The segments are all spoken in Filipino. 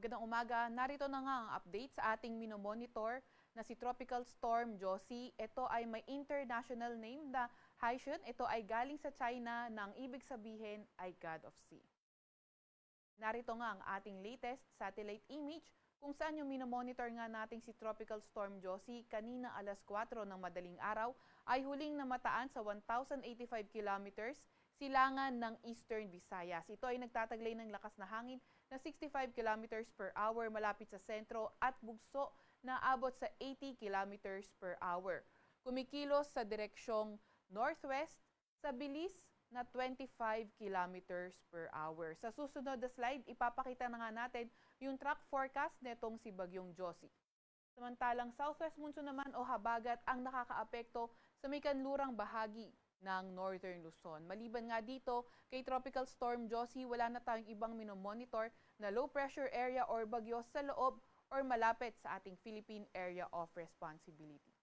Magandang umaga. Narito na nga ang update sa ating minomonitor na si Tropical Storm Josie. Ito ay may international name na Haishun. Ito ay galing sa China na ang ibig sabihin ay God of Sea. Narito nga ang ating latest satellite image kung saan yung minomonitor nga nating si Tropical Storm Josie kanina alas 4 ng madaling araw ay huling namataan sa 1,085 kilometers silangan ng Eastern Visayas. Ito ay nagtataglay ng lakas na hangin na 65 kilometers per hour malapit sa sentro at bugso na abot sa 80 kilometers per hour. Kumikilos sa direksyong northwest sa bilis na 25 kilometers per hour. Sa susunod na slide, ipapakita na nga natin yung track forecast netong si Bagyong Josie. Samantalang southwest monsoon naman o habagat ang nakakaapekto sa may kanlurang bahagi ng Northern Luzon. Maliban nga dito, kay Tropical Storm Josie, wala na tayong ibang minomonitor na low pressure area or bagyo sa loob or malapit sa ating Philippine Area of Responsibility.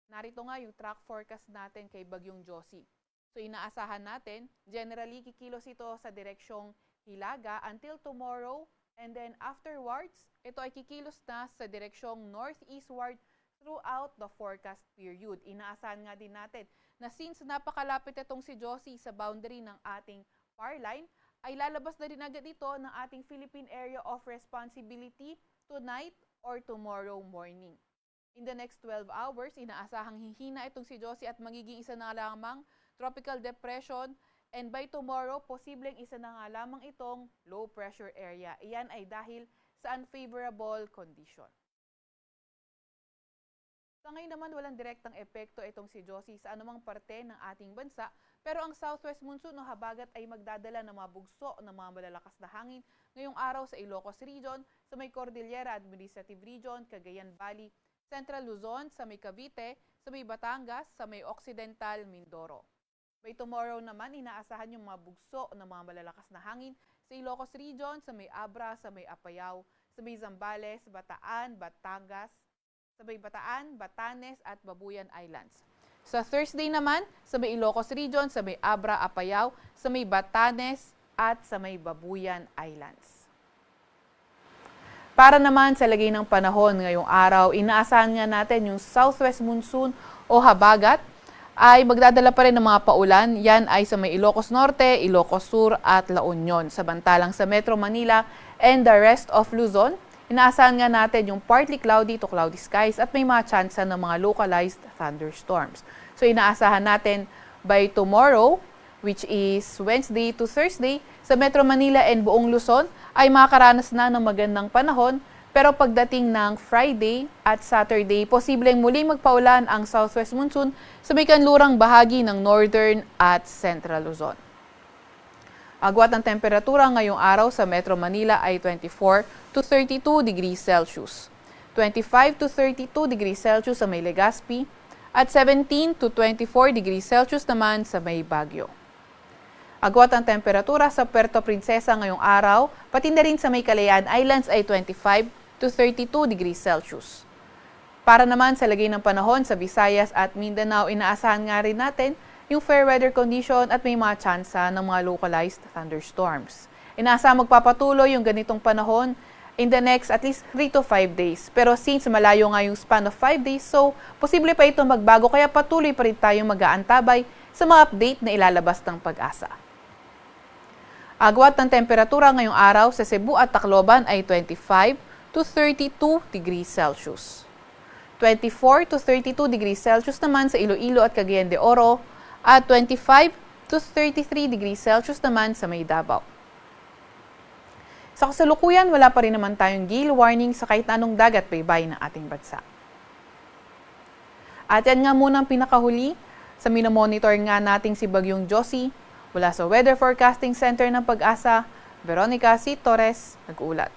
Narito nga yung track forecast natin kay Bagyong Josie. So inaasahan natin, generally kikilos ito sa direksyong Hilaga until tomorrow and then afterwards, ito ay kikilos na sa direksyong northeastward throughout the forecast period. Inaasahan nga din natin na since napakalapit itong si Josie sa boundary ng ating PAR line, ay lalabas na rin agad ito ng ating Philippine Area of Responsibility tonight or tomorrow morning. In the next 12 hours, inaasahang hihina itong si Josie at magiging isa na lamang tropical depression and by tomorrow, posibleng isa na nga lamang itong low pressure area. Iyan ay dahil sa unfavorable condition. Sa ngayon naman, walang direktang epekto itong si Josie sa anumang parte ng ating bansa, pero ang southwest monsoon o habagat ay magdadala ng mga bugso ng mga malalakas na hangin ngayong araw sa Ilocos Region, sa may Cordillera Administrative Region, Cagayan Valley, Central Luzon, sa may Cavite, sa may Batangas, sa may Occidental Mindoro. By tomorrow naman, inaasahan yung mga bugso ng mga malalakas na hangin sa Ilocos Region, sa may Abra, sa may Apayao, sa may Zambales, Bataan, Batangas, sa may Bataan, Batanes at Babuyan Islands. Sa Thursday naman, sa may Ilocos Region, sa may Abra, Apayao, sa may Batanes at sa may Babuyan Islands. Para naman sa lagay ng panahon ngayong araw, inaasahan nga natin yung southwest monsoon o habagat ay magdadala pa rin ng mga paulan. Yan ay sa may Ilocos Norte, Ilocos Sur at La Union. Samantalang sa Metro Manila and the rest of Luzon, inaasahan nga natin yung partly cloudy to cloudy skies at may mga tsansa ng mga localized thunderstorms. So inaasahan natin by tomorrow, which is Wednesday to Thursday, sa Metro Manila and buong Luzon ay makakaranas na ng magandang panahon. Pero pagdating ng Friday at Saturday, posibleng muling magpaulan ang southwest monsoon sa may kanlurang bahagi ng northern at central Luzon. Agwat ng temperatura ngayong araw sa Metro Manila ay 24 to 32 degrees Celsius, 25 to 32 degrees Celsius sa may Legazpi, at 17 to 24 degrees Celsius naman sa may Baguio. Agwat ang temperatura sa Puerto Princesa ngayong araw, pati na rin sa may Kalayaan Islands ay 25 to 32 degrees Celsius. Para naman sa lagay ng panahon sa Visayas at Mindanao, inaasahan nga rin natin yung fair weather condition at may mga tsansa ng mga localized thunderstorms. Inaasahan magpapatuloy yung ganitong panahon in the next at least 3 to 5 days. Pero since malayo nga yung span of 5 days, so posible pa ito magbago kaya patuloy pa rin tayong mag-aantabay sa mga update na ilalabas ng Pag-asa. Agwat ng temperatura ngayong araw sa Cebu at Tacloban ay 25 to 32 degrees Celsius. 24 to 32 degrees Celsius naman sa Iloilo at Cagayan de Oro, at 25 to 33 degrees Celsius naman sa may Davao. Sa kasalukuyan, wala pa rin naman tayong gale warning sa kahit anong dagat baybay ng ating bansa. At yan nga muna ang pinakahuli sa minomonitor nga nating si Bagyong Josie. Mula sa Weather Forecasting Center ng Pag-asa, Veronica C. Torres, nag-uulat.